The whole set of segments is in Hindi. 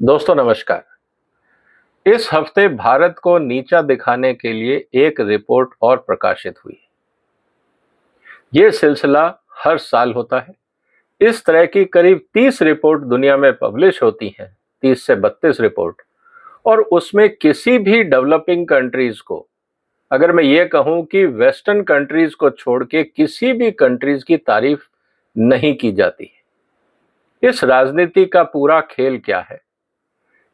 दोस्तों नमस्कार। इस हफ्ते भारत को नीचा दिखाने के लिए एक रिपोर्ट और प्रकाशित हुई। ये सिलसिला हर साल होता है। इस तरह की करीब 30 रिपोर्ट दुनिया में पब्लिश होती हैं, 30 से 32 रिपोर्ट। और उसमें किसी भी डेवलपिंग कंट्रीज को, अगर मैं ये कहूं कि वेस्टर्न कंट्रीज को छोड़ के किसी भी कंट्रीज की तारीफ नहीं की जाती। इस राजनीति का पूरा खेल क्या है,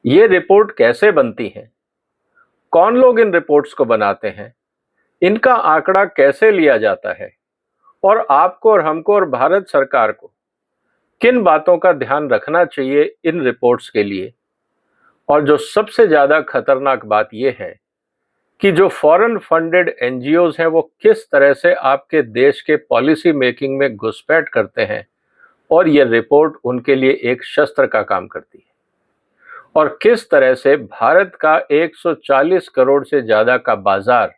ये रिपोर्ट कैसे बनती है, कौन लोग इन रिपोर्ट्स को बनाते हैं, इनका आंकड़ा कैसे लिया जाता है और आपको और हमको और भारत सरकार को किन बातों का ध्यान रखना चाहिए इन रिपोर्ट्स के लिए। और जो सबसे ज्यादा खतरनाक बात यह है कि जो फॉरेन फंडेड एनजीओज हैं वो किस तरह से आपके देश के पॉलिसी मेकिंग में घुसपैठ करते हैं और ये रिपोर्ट उनके लिए एक शस्त्र का काम करती है। और किस तरह से भारत का 140 करोड़ से ज्यादा का बाजार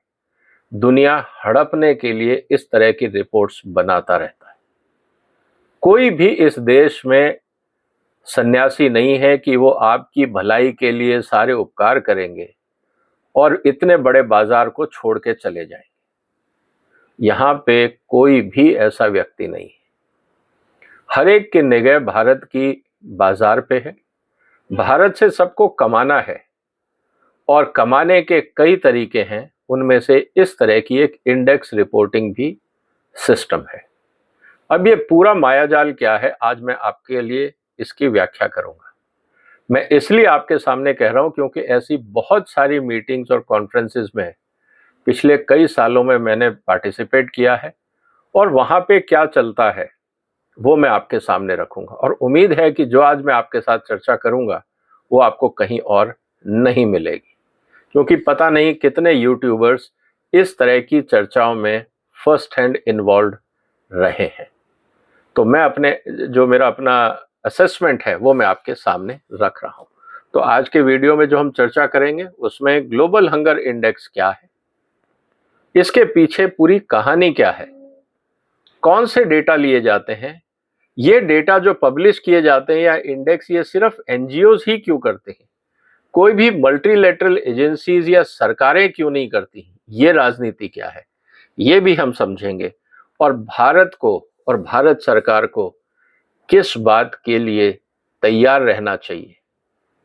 दुनिया हड़पने के लिए इस तरह की रिपोर्ट्स बनाता रहता है। कोई भी इस देश में सन्यासी नहीं है कि वो आपकी भलाई के लिए सारे उपकार करेंगे और इतने बड़े बाजार को छोड़ के चले जाएंगे। यहां पे कोई भी ऐसा व्यक्ति नहीं है। हर एक की निगाह भारत की बाजार पे है। भारत से सबको कमाना है और कमाने के कई तरीके हैं। उनमें से इस तरह की एक इंडेक्स रिपोर्टिंग भी सिस्टम है। अब ये पूरा मायाजाल क्या है, आज मैं आपके लिए इसकी व्याख्या करूंगा। मैं इसलिए आपके सामने कह रहा हूं क्योंकि ऐसी बहुत सारी मीटिंग्स और कॉन्फ्रेंसेस में पिछले कई सालों में मैंने पार्टिसिपेट किया है और वहां पे क्या चलता है वो मैं आपके सामने रखूंगा। और उम्मीद है कि जो आज मैं आपके साथ चर्चा करूंगा वो आपको कहीं और नहीं मिलेगी, क्योंकि पता नहीं कितने यूट्यूबर्स इस तरह की चर्चाओं में फर्स्ट हैंड इन्वॉल्व रहे हैं। तो मैं जो मेरा अपना असेसमेंट है वो मैं आपके सामने रख रहा हूं। तो आज के वीडियो में जो हम चर्चा करेंगे उसमें ग्लोबल हंगर इंडेक्स क्या है, इसके पीछे पूरी कहानी क्या है, कौन से डेटा लिए जाते हैं, ये डेटा जो पब्लिश किए जाते हैं या इंडेक्स ये सिर्फ एनजीओज ही क्यों करते हैं, कोई भी मल्टीलेटरल एजेंसीज या सरकारें क्यों नहीं करती, ये राजनीति क्या है, ये भी हम समझेंगे। और भारत को और भारत सरकार को किस बात के लिए तैयार रहना चाहिए।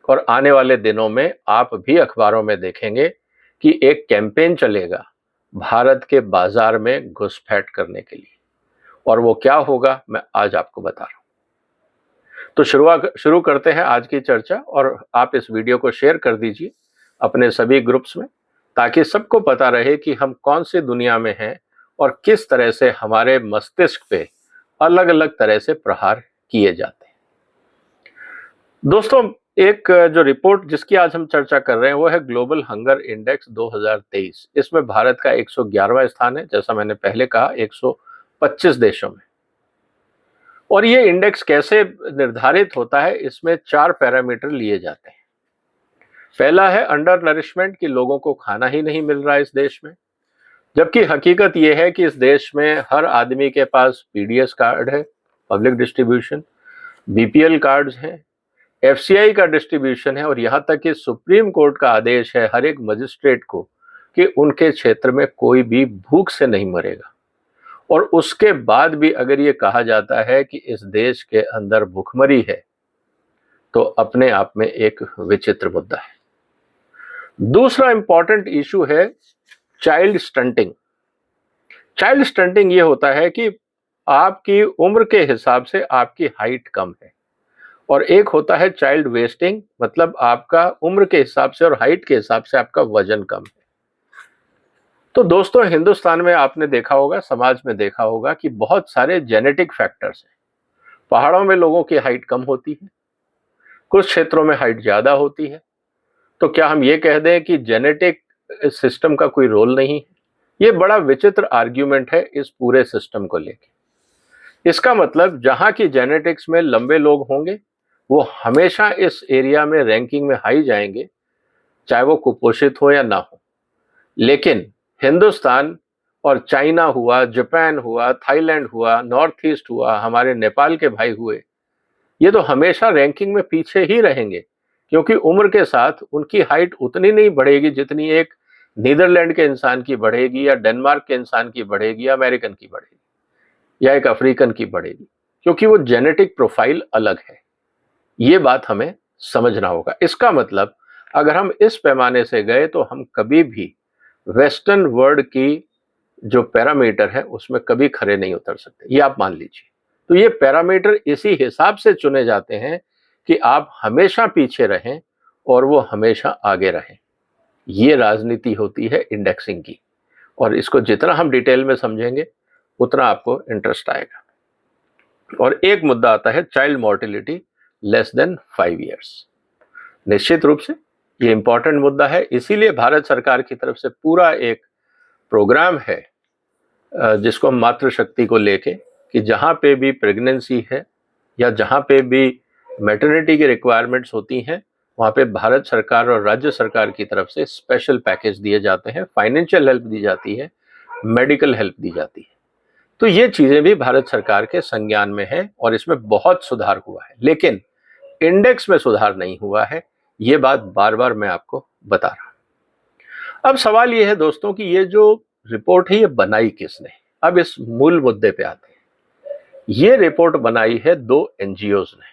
और आने वाले दिनों में आप भी अखबारों में देखेंगे कि एक कैंपेन चलेगा भारत के बाजार में घुसपैठ करने के लिए, और वो क्या होगा मैं आज आपको बता रहा हूं। तो शुरू करते हैं आज की चर्चा। और आप इस वीडियो को शेयर कर दीजिए अपने सभी ग्रुप्स में, ताकि सबको पता रहे कि हम कौन सी दुनिया में हैं और किस तरह से हमारे मस्तिष्क पे अलग अलग तरह से प्रहार किए जाते हैं। दोस्तों, एक जो रिपोर्ट जिसकी आज हम चर्चा कर रहे हैं वो है ग्लोबल हंगर इंडेक्स 2023। इसमें भारत का 111वां स्थान है, जैसा मैंने पहले कहा 125 देशों में। और ये इंडेक्स कैसे निर्धारित होता है, इसमें 4 पैरामीटर लिए जाते हैं। पहला है अंडर नरिशमेंट, कि लोगों को खाना ही नहीं मिल रहा है इस देश में, जबकि हकीकत यह है कि इस देश में हर आदमी के पास पीडीएस कार्ड है, पब्लिक डिस्ट्रीब्यूशन, बीपीएल कार्ड्स हैं, एफसीआई का डिस्ट्रीब्यूशन है, और यहां तक कि सुप्रीम कोर्ट का आदेश है हर एक मजिस्ट्रेट को कि उनके क्षेत्र में कोई भी भूख से नहीं मरेगा। और उसके बाद भी अगर ये कहा जाता है कि इस देश के अंदर भूखमरी है, तो अपने आप में एक विचित्र मुद्दा है। दूसरा इंपॉर्टेंट इशू है चाइल्ड स्टंटिंग। चाइल्ड स्टंटिंग ये होता है कि आपकी उम्र के हिसाब से आपकी हाइट कम है, और एक होता है चाइल्ड वेस्टिंग, मतलब आपका उम्र के हिसाब से और हाइट के हिसाब से आपका वजन कम है। तो दोस्तों, हिंदुस्तान में आपने देखा होगा, समाज में देखा होगा कि बहुत सारे जेनेटिक फैक्टर्स हैं। पहाड़ों में लोगों की हाइट कम होती है, कुछ क्षेत्रों में हाइट ज्यादा होती है। तो क्या हम ये कह दें कि जेनेटिक सिस्टम का कोई रोल नहीं है? ये बड़ा विचित्र आर्ग्यूमेंट है इस पूरे सिस्टम को लेके। इसका मतलब जहां की जेनेटिक्स में लंबे लोग होंगे वो हमेशा इस एरिया में रैंकिंग में हाई जाएंगे, चाहे वो कुपोषित हो या ना हो। लेकिन हिंदुस्तान और चाइना हुआ, जापान हुआ, थाईलैंड हुआ, नॉर्थ ईस्ट हुआ, हमारे नेपाल के भाई हुए, ये तो हमेशा रैंकिंग में पीछे ही रहेंगे, क्योंकि उम्र के साथ उनकी हाइट उतनी नहीं बढ़ेगी जितनी एक नीदरलैंड के इंसान की बढ़ेगी, या डेनमार्क के इंसान की बढ़ेगी, या अमेरिकन की बढ़ेगी, या एक अफ्रीकन की बढ़ेगी, क्योंकि वो जेनेटिक प्रोफाइल अलग है। ये बात हमें समझना होगा। इसका मतलब अगर हम इस पैमाने से गए तो हम कभी भी वेस्टर्न वर्ल्ड की जो पैरामीटर है उसमें कभी खरे नहीं उतर सकते, ये आप मान लीजिए। तो ये पैरामीटर इसी हिसाब से चुने जाते हैं कि आप हमेशा पीछे रहें और वो हमेशा आगे रहें। ये राजनीति होती है इंडेक्सिंग की, और इसको जितना हम डिटेल में समझेंगे उतना आपको इंटरेस्ट आएगा। और एक मुद्दा आता है child mortality less than 5 years. निश्चित रूप से ये इंपॉर्टेंट मुद्दा है, इसीलिए भारत सरकार की तरफ से पूरा एक प्रोग्राम है जिसको हम मातृशक्ति को लेके, कि जहाँ पे भी प्रेगनेंसी है या जहाँ पे भी मैटरनिटी की रिक्वायरमेंट्स होती हैं वहाँ पे भारत सरकार और राज्य सरकार की तरफ से स्पेशल पैकेज दिए जाते हैं, फाइनेंशियल हेल्प दी जाती है, मेडिकल हेल्प दी जाती है। तो ये चीज़ें भी भारत सरकार के संज्ञान में है और इसमें बहुत सुधार हुआ है, लेकिन इंडेक्स में सुधार नहीं हुआ है। ये बात बार बार मैं आपको बता रहा हूं। अब सवाल ये है दोस्तों कि ये जो रिपोर्ट है ये बनाई किसने। अब इस मूल मुद्दे पे आते हैं। ये रिपोर्ट बनाई है 2 एनजीओज ने,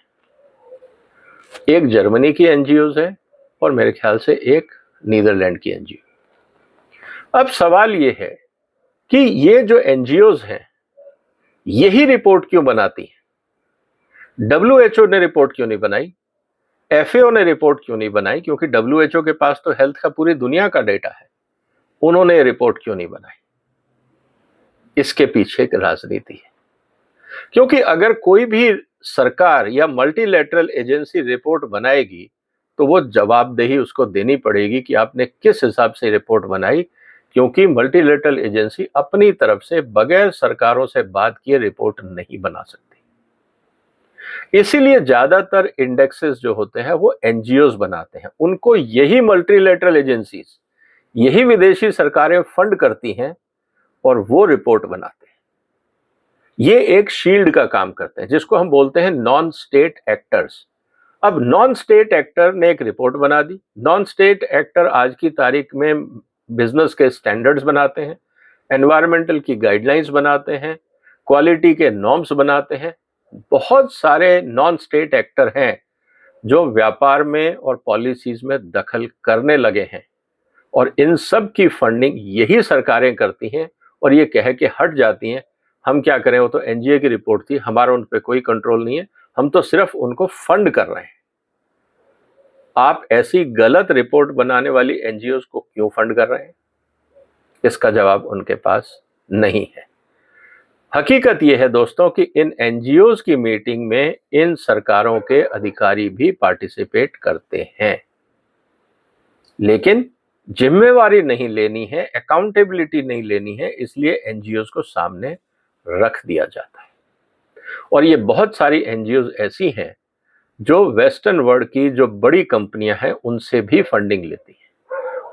एक जर्मनी की एनजीओज है और मेरे ख्याल से एक नीदरलैंड की एनजीओ। अब सवाल ये है कि ये जो एनजीओज हैं यही रिपोर्ट क्यों बनाती हैं। डब्ल्यूएचओ ने रिपोर्ट क्यों नहीं बनाई, एफएओ ने रिपोर्ट क्यों नहीं बनाई, क्योंकि डब्ल्यूएचओ के पास तो हेल्थ का पूरी दुनिया का डेटा है, उन्होंने रिपोर्ट क्यों नहीं बनाई। इसके पीछे एक राजनीति है, क्योंकि अगर कोई भी सरकार या मल्टीलैटरल एजेंसी रिपोर्ट बनाएगी तो वो जवाबदेही उसको देनी पड़ेगी कि आपने किस हिसाब से रिपोर्ट बनाई, क्योंकि मल्टीलैटरल एजेंसी अपनी तरफ से बगैर सरकारों से बात किए रिपोर्ट नहीं बना सकती। इसीलिए ज्यादातर इंडेक्सेस जो होते हैं वो एनजीओज बनाते हैं, उनको यही मल्टीलैटरल एजेंसीज, यही विदेशी सरकारें फंड करती हैं और वो रिपोर्ट बनाते हैं। ये एक शील्ड का काम करते हैं जिसको हम बोलते हैं नॉन स्टेट एक्टर्स। अब नॉन स्टेट एक्टर ने एक रिपोर्ट बना दी। नॉन स्टेट एक्टर आज की तारीख में बिजनेस के स्टैंडर्ड्स बनाते हैं, एनवायरमेंटल की गाइडलाइंस बनाते हैं, क्वालिटी के नॉर्म्स बनाते हैं। बहुत सारे नॉन स्टेट एक्टर हैं जो व्यापार में और पॉलिसीज में दखल करने लगे हैं, और इन सब की फंडिंग यही सरकारें करती हैं और ये कह के हट जाती हैं हम क्या करें, वो तो एनजीओ की रिपोर्ट थी, हमारा उन पर कोई कंट्रोल नहीं है, हम तो सिर्फ उनको फंड कर रहे हैं। आप ऐसी गलत रिपोर्ट बनाने वाली एनजीओज को क्यों फंड कर रहे हैं, इसका जवाब उनके पास नहीं है। हकीकत यह है दोस्तों कि इन एनजीओज की मीटिंग में इन सरकारों के अधिकारी भी पार्टिसिपेट करते हैं, लेकिन जिम्मेवारी नहीं लेनी है, अकाउंटेबिलिटी नहीं लेनी है, इसलिए एनजीओज को सामने रख दिया जाता है। और ये बहुत सारी एनजीओज ऐसी हैं जो वेस्टर्न वर्ल्ड की जो बड़ी कंपनियां हैं उनसे भी फंडिंग लेती हैं,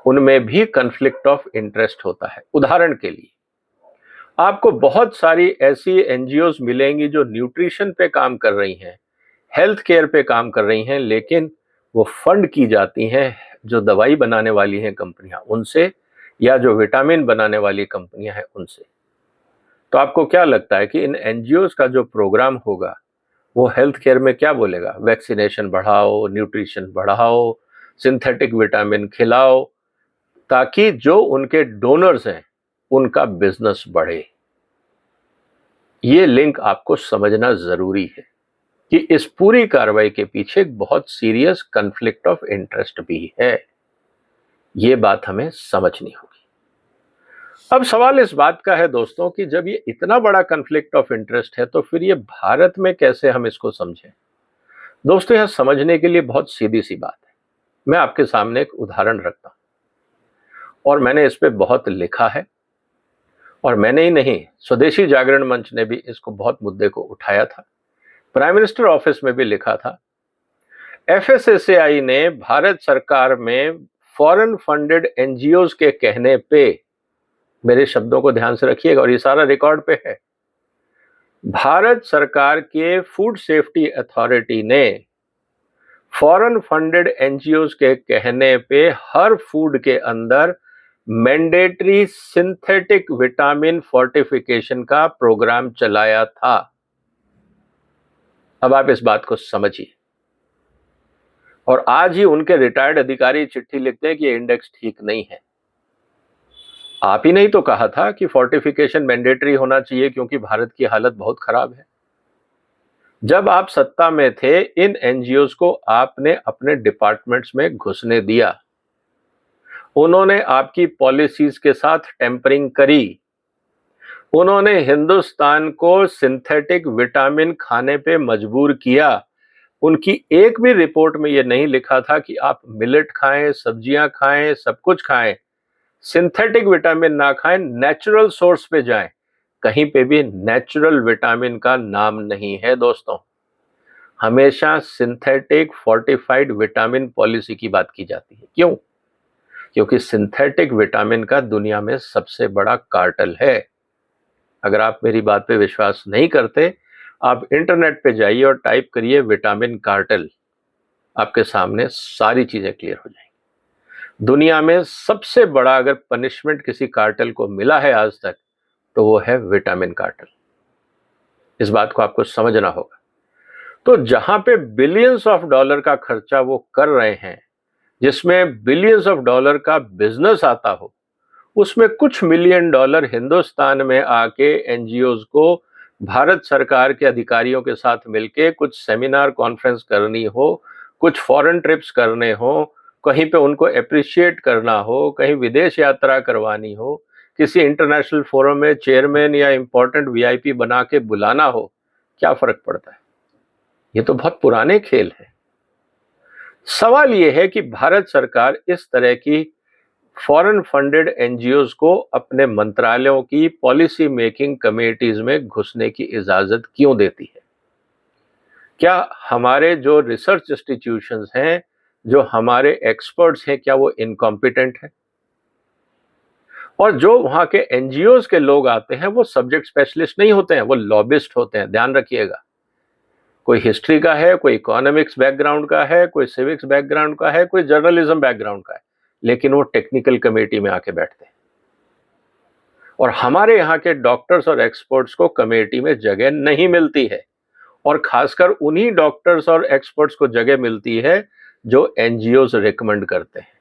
उनमें भी कन्फ्लिक्ट ऑफ इंटरेस्ट होता है। उदाहरण के लिए आपको बहुत सारी ऐसी एनजीओज मिलेंगी जो न्यूट्रिशन पे काम कर रही हैं, हेल्थ केयर पे काम कर रही हैं, लेकिन वो फंड की जाती हैं जो दवाई बनाने वाली हैं कंपनियां उनसे, या जो विटामिन बनाने वाली कंपनियां हैं उनसे। तो आपको क्या लगता है कि इन एनजीओज का जो प्रोग्राम होगा वो हेल्थ केयर में क्या बोलेगा, वैक्सीनेशन बढ़ाओ, न्यूट्रिशन बढ़ाओ, सिंथेटिक विटामिन खिलाओ, ताकि जो उनके डोनर्स हैं उनका बिजनेस बढ़े। ये लिंक आपको समझना जरूरी है कि इस पूरी कार्रवाई के पीछे एक बहुत सीरियस कन्फ्लिक्ट ऑफ इंटरेस्ट भी है। ये बात हमें समझनी होगी। अब सवाल इस बात का है दोस्तों कि जब ये इतना बड़ा कन्फ्लिक्ट ऑफ इंटरेस्ट है तो फिर ये भारत में कैसे हम इसको समझें। दोस्तों यह समझने के लिए बहुत सीधी सी बात है। मैं आपके सामने एक उदाहरण रखता हूं और मैंने इस पे बहुत लिखा है, और मैंने ही नहीं, स्वदेशी जागरण मंच ने भी इसको बहुत मुद्दे को उठाया था, प्राइम मिनिस्टर ऑफिस में भी लिखा था। एफएसएसएआई ने भारत सरकार में फॉरेन फंडेड एनजीओज के कहने पे, मेरे शब्दों को ध्यान से रखिएगा और ये सारा रिकॉर्ड पे है, भारत सरकार के फूड सेफ्टी अथॉरिटी ने फॉरेन फंडेड एनजीओज के कहने पे हर फूड के अंदर मैंडेटरी सिंथेटिक विटामिन फोर्टिफिकेशन का प्रोग्राम चलाया था। अब आप इस बात को समझिए। और आज ही उनके रिटायर्ड अधिकारी चिट्ठी लिखते हैं कि ये इंडेक्स ठीक नहीं है। आप ही नहीं तो कहा था कि फोर्टिफिकेशन मैंडेटरी होना चाहिए क्योंकि भारत की हालत बहुत खराब है। जब आप सत्ता में थे, इन एनजीओज को आपने अपने डिपार्टमेंट्स में घुसने दिया। उन्होंने आपकी पॉलिसीज के साथ टेम्परिंग करी। उन्होंने हिंदुस्तान को सिंथेटिक विटामिन खाने पे मजबूर किया। उनकी एक भी रिपोर्ट में यह नहीं लिखा था कि आप मिलेट खाएं, सब्जियां खाएं, सब कुछ खाएं, सिंथेटिक विटामिन ना खाएं, नेचुरल सोर्स पे जाएं। कहीं पे भी नेचुरल विटामिन का नाम नहीं है दोस्तों। हमेशा सिंथेटिक फोर्टिफाइड विटामिन पॉलिसी की बात की जाती है। क्यों? क्योंकि सिंथेटिक विटामिन का दुनिया में सबसे बड़ा कार्टेल है। अगर आप मेरी बात पे विश्वास नहीं करते, आप इंटरनेट पे जाइए और टाइप करिए विटामिन कार्टेल, आपके सामने सारी चीजें क्लियर हो जाएंगी। दुनिया में सबसे बड़ा अगर पनिशमेंट किसी कार्टेल को मिला है आज तक, तो वो है विटामिन कार्टेल। इस बात को आपको समझना होगा। तो जहां पे बिलियंस ऑफ डॉलर का खर्चा वो कर रहे हैं, जिसमें बिलियंस ऑफ डॉलर का बिजनेस आता हो, उसमें कुछ मिलियन डॉलर हिंदुस्तान में आके एनजीओज को भारत सरकार के अधिकारियों के साथ मिलके कुछ सेमिनार कॉन्फ्रेंस करनी हो, कुछ फॉरेन ट्रिप्स करने हो, कहीं पे उनको अप्रिशिएट करना हो, कहीं विदेश यात्रा करवानी हो, किसी इंटरनेशनल फोरम में चेयरमैन या इंपॉर्टेंट वीआईपी बना के बुलाना हो, क्या फर्क पड़ता है? ये तो बहुत पुराने खेल है। सवाल ये है कि भारत सरकार इस तरह की फॉरेन फंडेड एनजीओज को अपने मंत्रालयों की पॉलिसी मेकिंग कमेटीज में घुसने की इजाजत क्यों देती है? क्या हमारे जो रिसर्च इंस्टीट्यूशंस हैं, जो हमारे एक्सपर्ट्स हैं, क्या वो इनकॉम्पिटेंट हैं? और जो वहां के एनजीओज के लोग आते हैं वो सब्जेक्ट स्पेशलिस्ट नहीं होते हैं, वो लॉबिस्ट होते हैं। ध्यान रखिएगा। कोई हिस्ट्री का है, कोई इकोनॉमिक्स बैकग्राउंड का है, कोई सिविक्स बैकग्राउंड का है, कोई जर्नलिज्म बैकग्राउंड का है, लेकिन वो टेक्निकल कमेटी में आके बैठते हैं। और हमारे यहाँ के डॉक्टर्स और एक्सपर्ट्स को कमेटी में जगह नहीं मिलती है, और खासकर उन्हीं डॉक्टर्स और एक्सपर्ट्स को जगह मिलती है जो एनजीओज रिकमेंड करते हैं।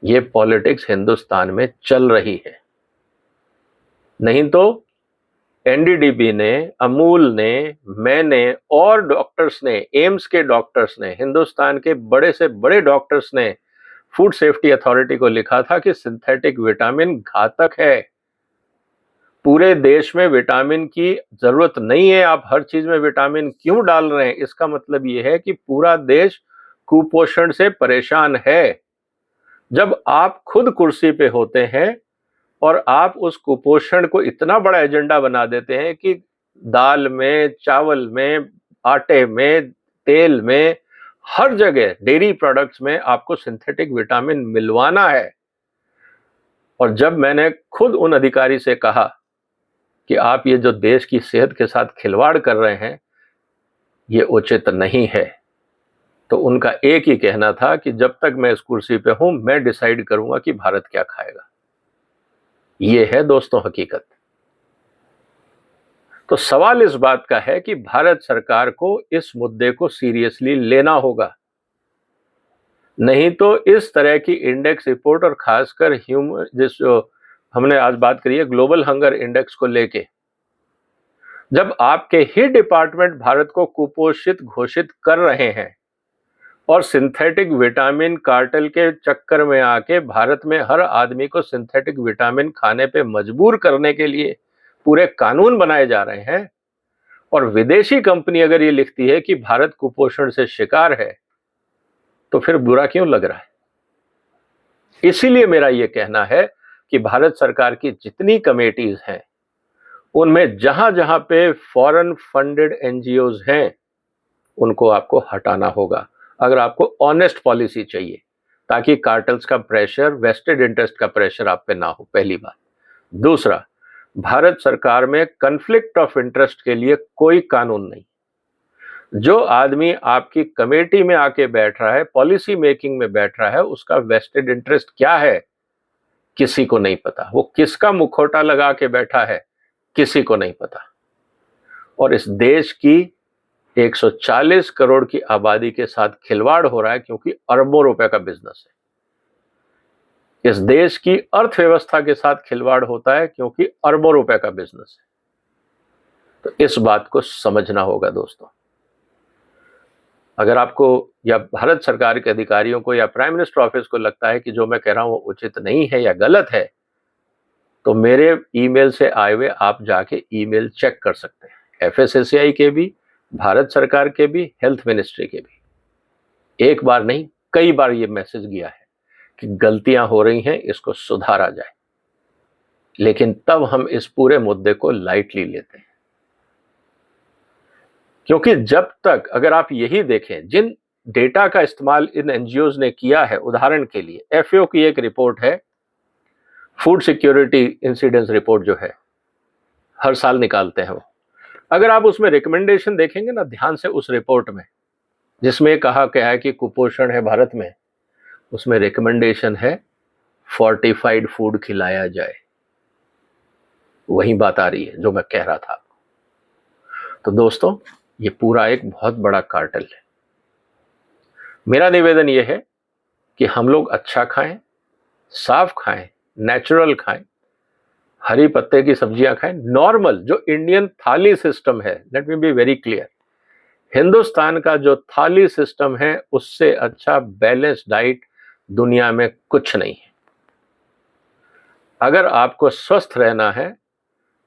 ये पॉलिटिक्स हिंदुस्तान में चल रही है। नहीं तो एनडीडीबी ने, अमूल ने, मैंने और डॉक्टर्स ने, एम्स के डॉक्टर्स ने, हिंदुस्तान के बड़े से बड़े डॉक्टर्स ने फूड सेफ्टी अथॉरिटी को लिखा था कि सिंथेटिक विटामिन घातक है। पूरे देश में विटामिन की जरूरत नहीं है, आप हर चीज में विटामिन क्यों डाल रहे हैं? इसका मतलब यह है कि पूरा देश कुपोषण से परेशान है। जब आप खुद कुर्सी पे होते हैं और आप उस कुपोषण को इतना बड़ा एजेंडा बना देते हैं कि दाल में, चावल में, आटे में, तेल में, हर जगह डेयरी प्रोडक्ट्स में आपको सिंथेटिक विटामिन मिलवाना है। और जब मैंने खुद उन अधिकारी से कहा कि आप ये जो देश की सेहत के साथ खिलवाड़ कर रहे हैं, ये उचित नहीं है, तो उनका एक ही कहना था कि जब तक मैं इस कुर्सी पे हूं, मैं डिसाइड करूंगा कि भारत क्या खाएगा। ये है दोस्तों हकीकत। तो सवाल इस बात का है कि भारत सरकार को इस मुद्दे को सीरियसली लेना होगा, नहीं तो इस तरह की इंडेक्स रिपोर्ट, और खासकर जिस जो हमने आज बात करी है ग्लोबल हंगर इंडेक्स को लेके, जब आपके ही डिपार्टमेंट भारत को कुपोषित घोषित कर रहे हैं और सिंथेटिक विटामिन कार्टेल के चक्कर में आके भारत में हर आदमी को सिंथेटिक विटामिन खाने पे मजबूर करने के लिए पूरे कानून बनाए जा रहे हैं, और विदेशी कंपनी अगर ये लिखती है कि भारत कुपोषण से शिकार है, तो फिर बुरा क्यों लग रहा है? इसीलिए मेरा ये कहना है कि भारत सरकार की जितनी कमेटीज हैं, उनमें जहां जहां पे फॉरेन फंडेड एनजीओज हैं, उनको आपको हटाना होगा अगर आपको ऑनेस्ट पॉलिसी चाहिए, ताकि कार्टेल्स का प्रेशर, वेस्टेड इंटरेस्ट का प्रेशर आप पे ना हो। पहली बात। दूसरा, भारत सरकार में कन्फ्लिक्ट ऑफ इंटरेस्ट के लिए कोई कानून नहीं। जो आदमी आपकी कमेटी में आके बैठ रहा है, पॉलिसी मेकिंग में बैठ रहा है, उसका वेस्टेड इंटरेस्ट क्या है किसी को नहीं पता। वो किसका मुखौटा लगा के बैठा है किसी को नहीं पता। और इस देश की 140 करोड़ की आबादी के साथ खिलवाड़ हो रहा है, क्योंकि अरबों रुपए का बिजनेस है। इस देश की अर्थव्यवस्था के साथ खिलवाड़ होता है, क्योंकि अरबों रुपए का बिजनेस है। तो इस बात को समझना होगा दोस्तों। अगर आपको या भारत सरकार के अधिकारियों को या प्राइम मिनिस्टर ऑफिस को लगता है कि जो मैं कह रहा हूं वो उचित नहीं है या गलत है, तो मेरे ईमेल से आए हुए आप जाके ईमेल चेक कर सकते हैं, FSSAI के भी, भारत सरकार के भी, हेल्थ मिनिस्ट्री के भी। एक बार नहीं, कई बार ये मैसेज गया है कि गलतियां हो रही हैं, इसको सुधारा जाए। लेकिन तब हम इस पूरे मुद्दे को लाइटली लेते हैं, क्योंकि जब तक, अगर आप यही देखें, जिन डेटा का इस्तेमाल इन एनजीओज ने किया है, उदाहरण के लिए FAO की एक रिपोर्ट है, फूड सिक्योरिटी इंसिडेंस रिपोर्ट, जो है हर साल निकालते हैं वो। अगर आप उसमें रिकमेंडेशन देखेंगे ना ध्यान से, उस रिपोर्ट में जिसमें कहा गया है कि कुपोषण है भारत में, उसमें रिकमेंडेशन है फोर्टिफाइड फूड खिलाया जाए। वही बात आ रही है जो मैं कह रहा था। तो दोस्तों, ये पूरा एक बहुत बड़ा कार्टेल है। मेरा निवेदन ये है कि हम लोग अच्छा खाएं, साफ खाएं, नेचुरल खाएं, हरी पत्ते की सब्जियां खाएं, नॉर्मल जो इंडियन थाली सिस्टम है। Let me be very clear, Hindustan का जो थाली सिस्टम है, उससे अच्छा बैलेंस डाइट दुनिया में कुछ नहीं है। अगर आपको स्वस्थ रहना है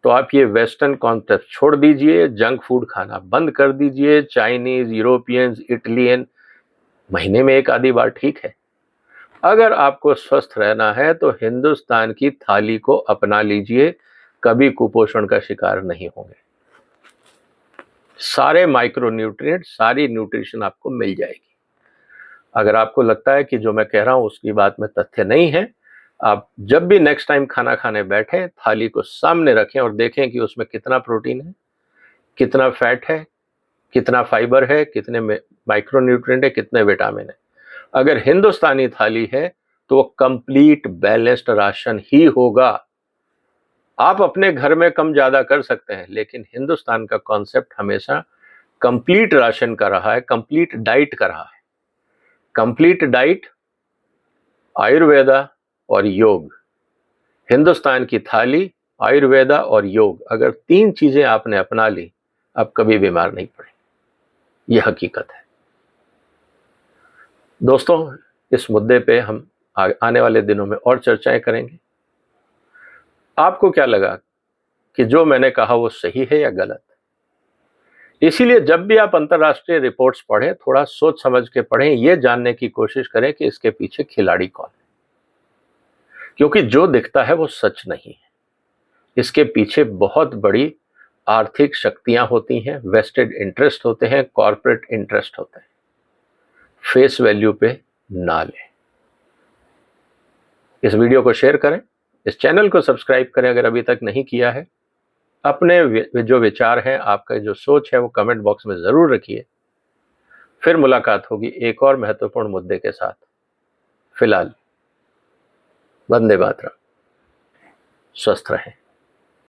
तो आप ये वेस्टर्न कॉन्सेप्ट छोड़ दीजिए, जंक फूड खाना बंद कर दीजिए। चाइनीज, यूरोपियंस, इटलियन महीने में एक आधी बार ठीक है। अगर आपको स्वस्थ रहना है तो हिंदुस्तान की थाली को अपना लीजिए, कभी कुपोषण का शिकार नहीं होंगे। सारे माइक्रो न्यूट्रिएंट, सारी न्यूट्रिशन आपको मिल जाएगी। अगर आपको लगता है कि जो मैं कह रहा हूं उसकी बात में तथ्य नहीं है, आप जब भी नेक्स्ट टाइम खाना खाने बैठे, थाली को सामने रखें और देखें कि उसमें कितना प्रोटीन है, कितना फैट है, कितना फाइबर है, कितने माइक्रो न्यूट्रिएंट है, कितने विटामिन है। अगर हिंदुस्तानी थाली है तो वो कंप्लीट बैलेंस्ड राशन ही होगा। आप अपने घर में कम ज्यादा कर सकते हैं, लेकिन हिंदुस्तान का कॉन्सेप्ट हमेशा कंप्लीट राशन का रहा है, कंप्लीट डाइट का रहा है। कंप्लीट डाइट, आयुर्वेदा और योग। हिंदुस्तान की थाली, आयुर्वेदा और योग, अगर 3 चीजें आपने अपना ली, आप कभी बीमार नहीं पड़े। यह हकीकत है दोस्तों। इस मुद्दे पे हम आने वाले दिनों में और चर्चाएं करेंगे। आपको क्या लगा कि जो मैंने कहा वो सही है या गलत? इसीलिए जब भी आप अंतर्राष्ट्रीय रिपोर्ट्स पढ़ें, थोड़ा सोच समझ के पढ़ें, ये जानने की कोशिश करें कि इसके पीछे खिलाड़ी कौन है, क्योंकि जो दिखता है वो सच नहीं है। इसके पीछे बहुत बड़ी आर्थिक शक्तियां होती हैं, वेस्टेड इंटरेस्ट होते हैं, कॉर्पोरेट इंटरेस्ट होते हैं। फेस वैल्यू पे ना लें। इस वीडियो को शेयर करें, इस चैनल को सब्सक्राइब करें अगर अभी तक नहीं किया है। अपने जो विचार हैं, आपका जो सोच है, वो कमेंट बॉक्स में जरूर रखिए। फिर मुलाकात होगी एक और महत्वपूर्ण मुद्दे के साथ। फिलहाल वंदे मातरम, स्वस्थ रहें।